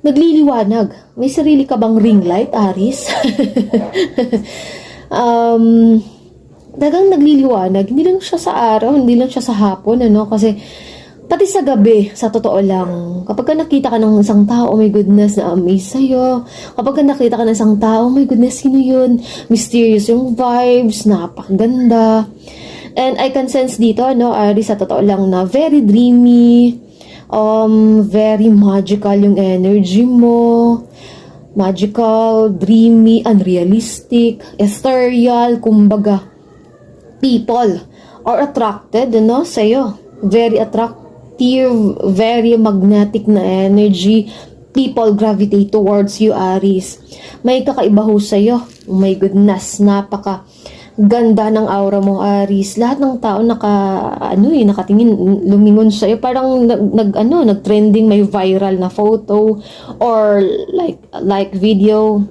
nagliliwanag. May sarili ka bang ring light, Aris? um, Dagang nagliliwanag. Hindi lang siya sa araw, hindi lang siya sa hapon, ano? Kasi, pati sa gabi, sa totoo lang, kapag ka nakita ka ng isang tao, oh my goodness, na-amaze sa'yo. Kapag ka nakita ka ng isang tao, oh my goodness, sino yun? Mysterious yung vibes, napakaganda. And I can sense dito, no, Aris, sa totoo lang na very dreamy, very magical yung energy mo. Magical, dreamy, unrealistic, ethereal, kumbaga, people are attracted, no, sa'yo. Very attractive, very magnetic na energy. People gravitate towards you, Aries. May kakaiba ho sa'yo. Oh my goodness, napaka ganda ng aura mo, Aries. Lahat ng tao nakatingin, lumingon sa'yo. Parang nag-trending, may viral na photo or like video.